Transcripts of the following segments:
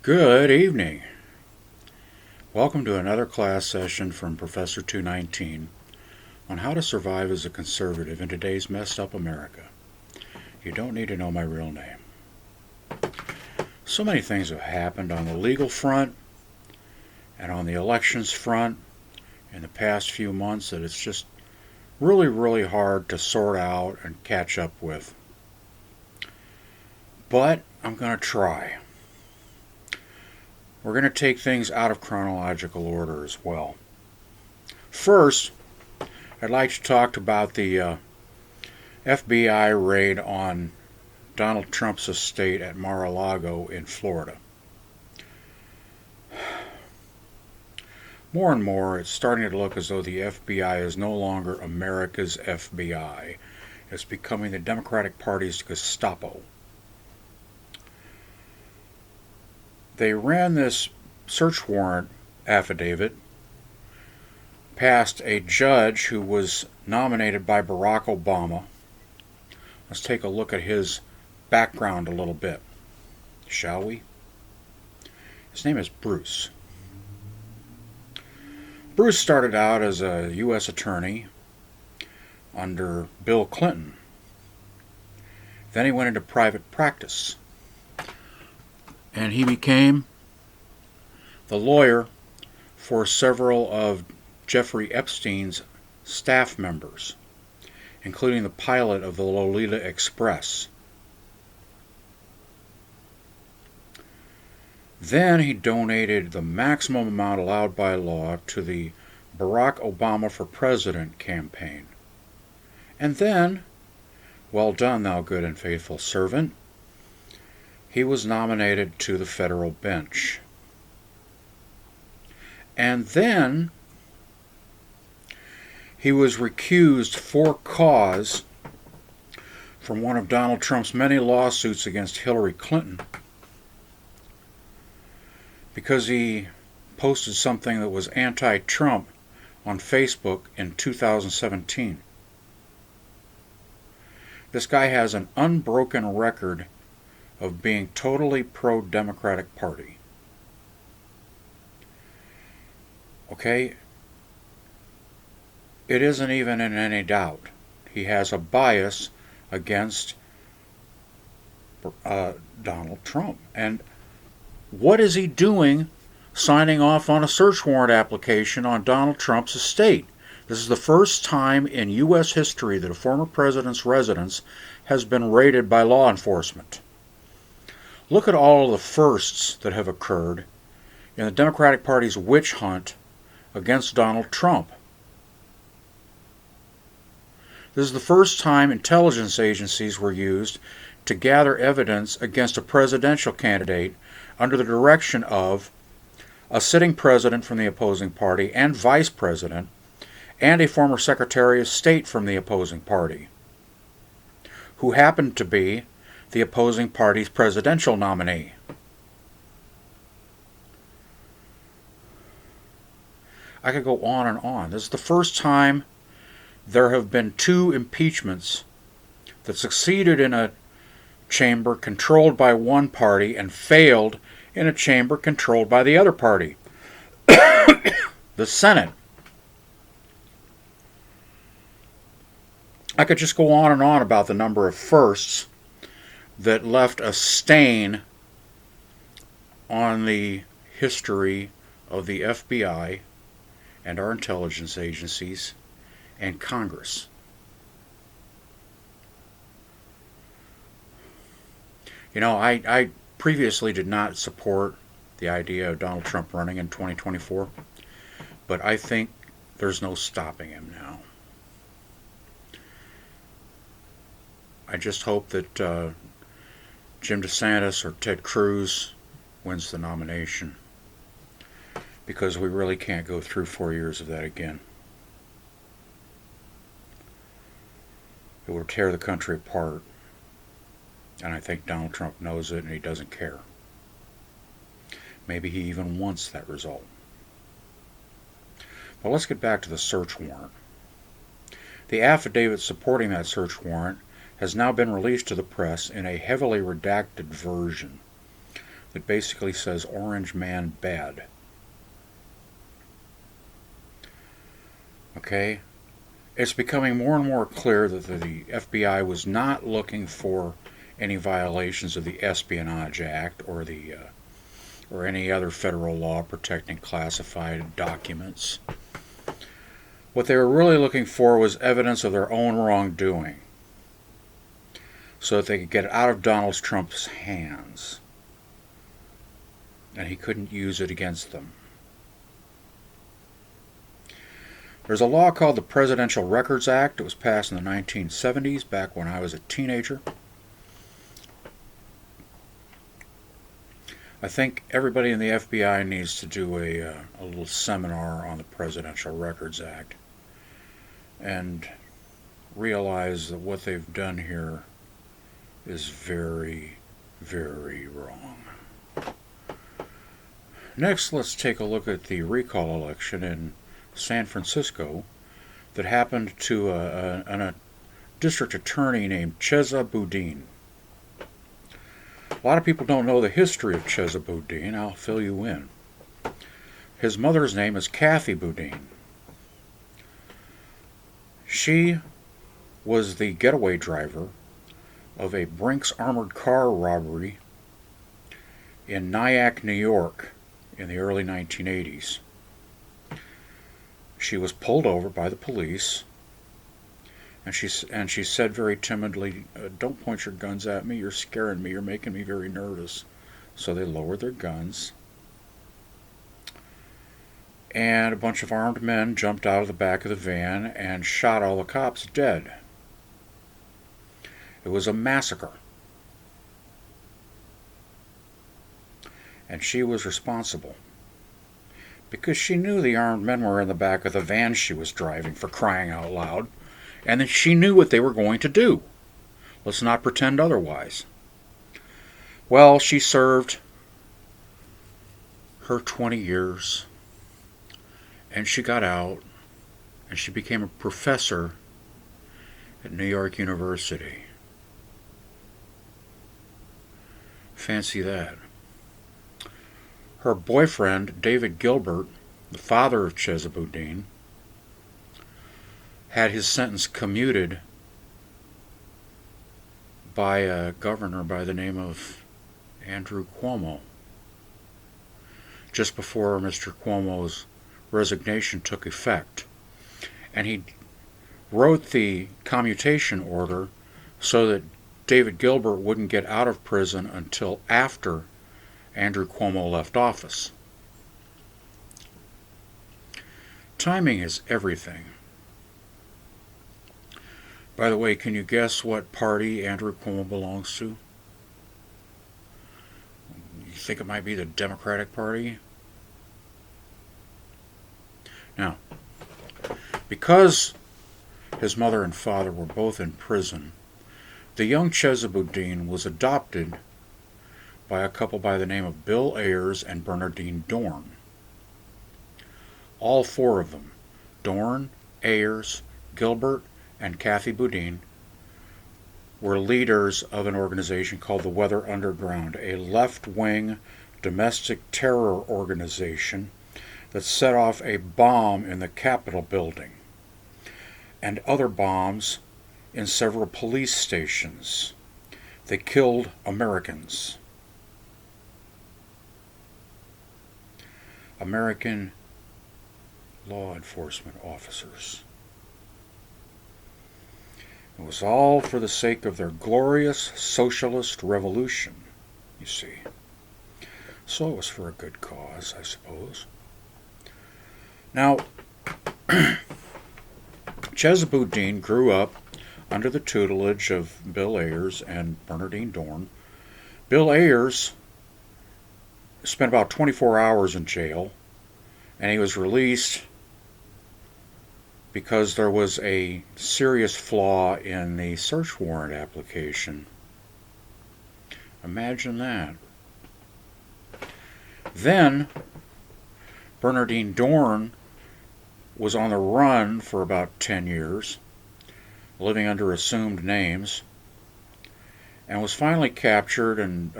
Good evening. Welcome to another class session from Professor 219 on how to survive as a conservative in today's messed up America. You don't need to know my real name. So many things have happened on the legal front and on the elections front in the past few months that it's just really hard to sort out and catch up with. But I'm going to try. We're going to take things out of chronological order as well. First, I'd like to talk about the FBI raid on Donald Trump's estate at Mar-A-Lago in Florida. More and more, it's starting to look as though the FBI is no longer America's FBI. It's becoming the Democratic Party's Gestapo. They ran this search warrant affidavit past a judge who was nominated by Barack Obama. Let's take a look at his background a little bit, shall we? His name is Bruce. Bruce started out as a U.S. attorney under Bill Clinton. Then he went into private practice. And he became the lawyer for several of Jeffrey Epstein's staff members, including the pilot of the Lolita Express. Then he donated the maximum amount allowed by law to the Barack Obama for President campaign. And then, well done, thou good and faithful servant, he was nominated to the federal bench. And then he was recused for cause from one of Donald Trump's many lawsuits against Hillary Clinton because he posted something that was anti-Trump on Facebook in 2017. This guy has an unbroken record of being totally pro-Democratic Party. Okay? It isn't even in any doubt. He has a bias against Donald Trump. And what is he doing signing off on a search warrant application on Donald Trump's estate? This is the first time in U.S. history that a former president's residence has been raided by law enforcement. Look at all of the firsts that have occurred in the Democratic Party's witch hunt against Donald Trump. This is the first time intelligence agencies were used to gather evidence against a presidential candidate under the direction of a sitting president from the opposing party and vice president and a former Secretary of State from the opposing party, who happened to be the opposing party's presidential nominee. I could go on and on. This is the first time there have been two impeachments that succeeded in a chamber controlled by one party and failed in a chamber controlled by the other party, the Senate. I could just go on and on about the number of firsts that left a stain on the history of the FBI and our intelligence agencies and Congress. You know, I previously did not support the idea of Donald Trump running in 2024, but I think there's no stopping him now. I just hope that Jim DeSantis or Ted Cruz wins the nomination, because we really can't go through 4 years of that again. It will tear the country apart, and I think Donald Trump knows it and he doesn't care. Maybe he even wants that result. But let's get back to the search warrant. The affidavit supporting that search warrant has now been released to the press in a heavily redacted version. that basically says Orange Man bad. Okay? It's becoming more and more clear that the FBI was not looking for any violations of the Espionage Act or any other federal law protecting classified documents. What they were really looking for was evidence of their own wrongdoing, so that they could get it out of Donald Trump's hands, and he couldn't use it against them. There's a law called the Presidential Records Act. It was passed in the 1970s, back when I was a teenager. I think everybody in the FBI needs to do a little seminar on the Presidential Records Act and realize that what they've done here is very, very wrong. Next, let's take a look at the recall election in San Francisco that happened to a district attorney named Chesa Boudin. A lot of people don't know the history of Chesa Boudin. I'll fill you in. His mother's name is Chesa Boudin. She was the getaway driver of a Brinks armored car robbery in Nyack, New York in the early 1980s. She was pulled over by the police, and she said very timidly, "Don't point your guns at me, you're scaring me, you're making me very nervous." So they lowered their guns, and a bunch of armed men jumped out of the back of the van and shot all the cops dead. It was a massacre. And she was responsible, because she knew the armed men were in the back of the van she was driving, for crying out loud, and that she knew what they were going to do. Let's not pretend otherwise. Well, she served her 20 years, and she got out, and she became a professor at New York University. Fancy that. Her boyfriend, David Gilbert, the father of Chesa Boudin, had his sentence commuted by a governor by the name of Andrew Cuomo, just before Mr. Cuomo's resignation took effect. And he wrote the commutation order so that David Gilbert wouldn't get out of prison until after Andrew Cuomo left office. Timing is everything. By the way, can you guess what party Andrew Cuomo belongs to? You think it might be the Democratic Party? Now, because his mother and father were both in prison, the young Chesa Boudin was adopted by a couple by the name of Bill Ayers and Bernardine Dorn. All four of them, Dorn, Ayers, Gilbert, and Chesa Boudin, were leaders of an organization called the Weather Underground, a left-wing domestic terror organization that set off a bomb in the Capitol building and other bombs in several police stations. They killed Americans. American law enforcement officers. It was all for the sake of their glorious socialist revolution, you see. So it was for a good cause, I suppose. Now, Chesa Boudin grew up under the tutelage of Bill Ayers and Bernardine Dorn. Bill Ayers spent about 24 hours in jail, and he was released because there was a serious flaw in the search warrant application. Imagine that. Then Bernardine Dorn was on the run for about 10 years, living under assumed names, and was finally captured and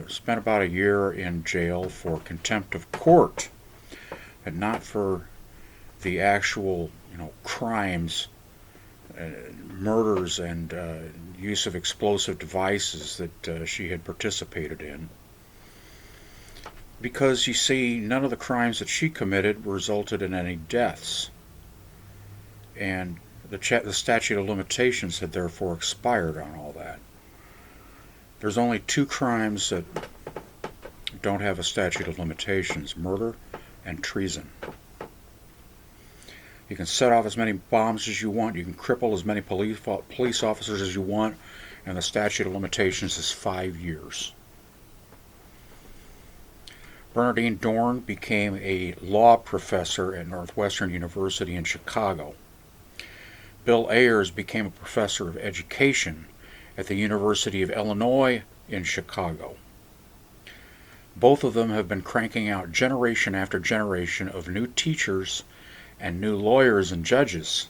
spent about a year in jail for contempt of court, and not for the actual, crimes, murders, and use of explosive devices that she had participated in. Because, you see, none of the crimes that she committed resulted in any deaths. And the statute of limitations had therefore expired on all that. There's only two crimes that don't have a statute of limitations: murder and treason. You can set off as many bombs as you want, you can cripple as many police officers as you want, and the statute of limitations is 5 years. Bernardine Dorn became a law professor at Northwestern University in Chicago. Bill Ayers became a professor of education at the University of Illinois in Chicago. Both of them have been cranking out generation after generation of new teachers and new lawyers and judges.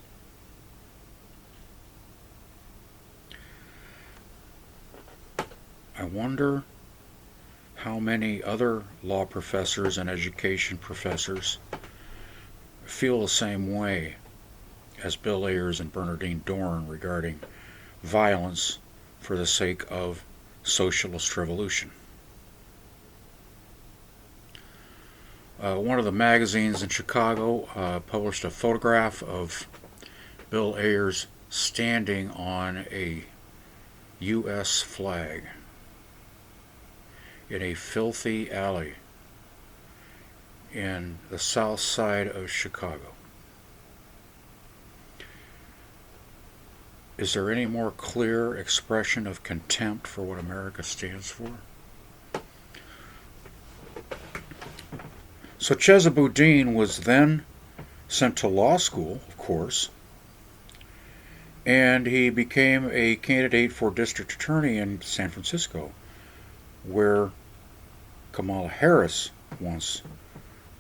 I wonder how many other law professors and education professors feel the same way as Bill Ayers and Bernardine Dorn regarding violence for the sake of socialist revolution. One of the magazines in Chicago published a photograph of Bill Ayers standing on a U.S. flag in a filthy alley in the south side of Chicago. Is there any more clear expression of contempt for what America stands for? So Chesa Boudin was then sent to law school, of course, and he became a candidate for district attorney in San Francisco, where Kamala Harris once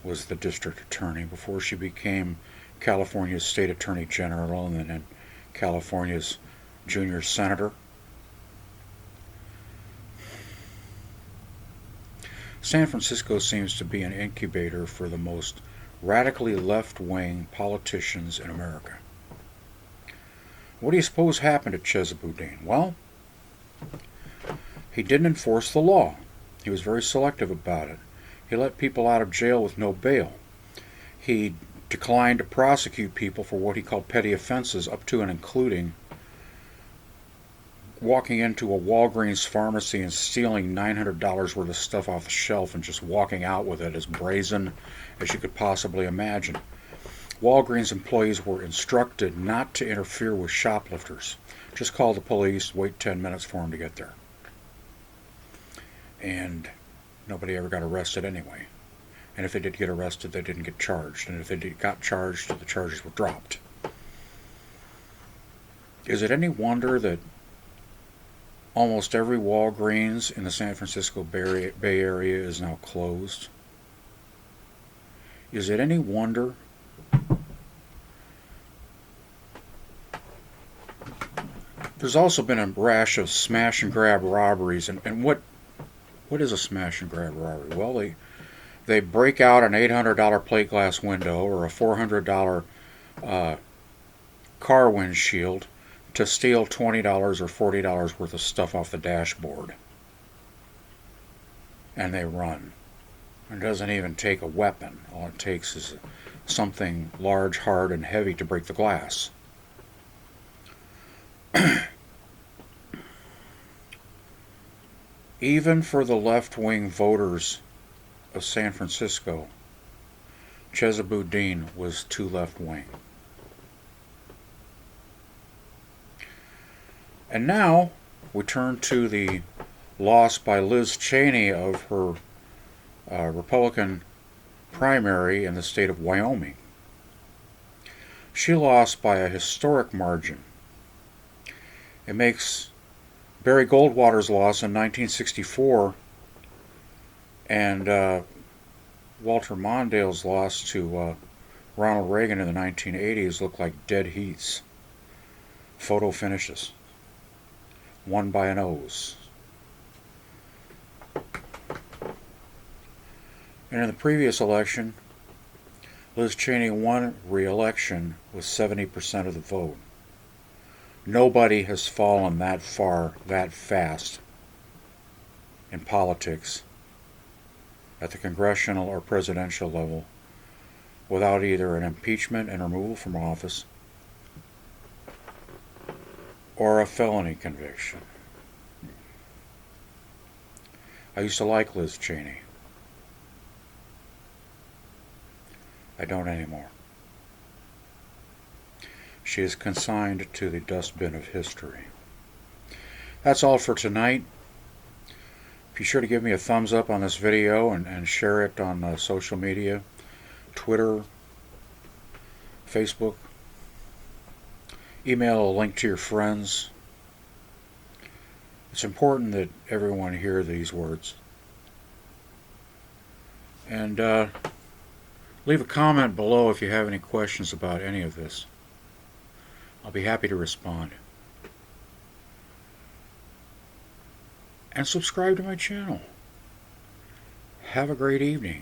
was the district attorney before she became California's state attorney general and then California's junior senator. San Francisco seems to be an incubator for the most radically left-wing politicians in America. What do you suppose happened to Chesa Boudin? Well, he didn't enforce the law. He was very selective about it. He let people out of jail with no bail. He declined to prosecute people for what he called petty offenses, up to and including walking into a Walgreens pharmacy and stealing $900 worth of stuff off the shelf and just walking out with it, as brazen as you could possibly imagine. Walgreens employees were instructed not to interfere with shoplifters. Just call the police, wait 10 minutes for them to get there. And nobody ever got arrested anyway. And if they did get arrested, they didn't get charged. And if they got charged, the charges were dropped. Is it any wonder that almost every Walgreens in the San Francisco Bay Area is now closed? Is it any wonder there's also been a rash of smash and grab robberies? And what is a smash and grab robbery? Well, they break out an $800 plate glass window or a $400 car windshield to steal $20 or $40 worth of stuff off the dashboard. And they run. It doesn't even take a weapon. All it takes is something large, hard, and heavy to break the glass. Even for the left-wing voters of San Francisco, Chesa Boudin was too left-wing. And now we turn to the loss by Liz Cheney of her Republican primary in the state of Wyoming. She lost by a historic margin. It makes Barry Goldwater's loss in 1964 and Walter Mondale's loss to Ronald Reagan in the 1980s look like dead heats. Photo finishes. Won by a nose. And in the previous election, Liz Cheney won re-election with 70% of the vote. Nobody has fallen that far, that fast in politics at the congressional or presidential level without either an impeachment and removal from office or a felony conviction. I used to like Liz Cheney. I don't anymore. She is consigned to the dustbin of history. That's all for tonight. Be sure to give me a thumbs up on this video and share it on social media, Twitter, Facebook. Email a link to your friends. It's important that everyone hear these words. And leave a comment below if you have any questions about any of this. I'll be happy to respond. And subscribe to my channel. Have a great evening.